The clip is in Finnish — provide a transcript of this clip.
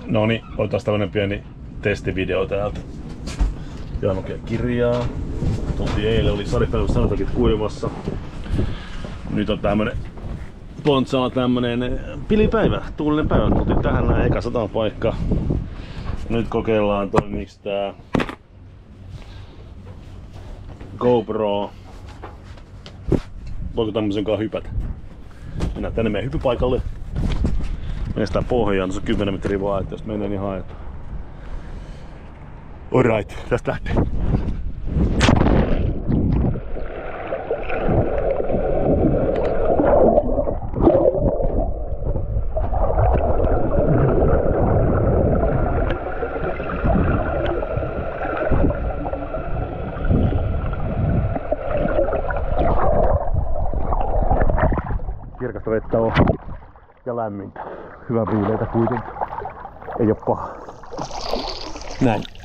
Noniin, otetaan tällainen pieni testivideo täältä. Jaan oikein kirjaa. Tultiin eilen, oli Saripäivän sanotakit kuivassa. Nyt on tämmönen Pontsalla tämmönen pilipäivä, tuulinen päivä. Tultiin tähän näin eka 100 paikka. Nyt kokeillaan toimiiks tää GoPro. Voiko tämmösen kanssa hypätä? Mennään tänne meidän hypypaikalle. Mennään pohjaan, tuossa 10 metriä vaan, että jos menee niin haetaan. Alright, tästä lähtee. Kirkasta vettä on ja lämmintä. Hyvä viileitä kuitenkin. Ei oo paha. Näin.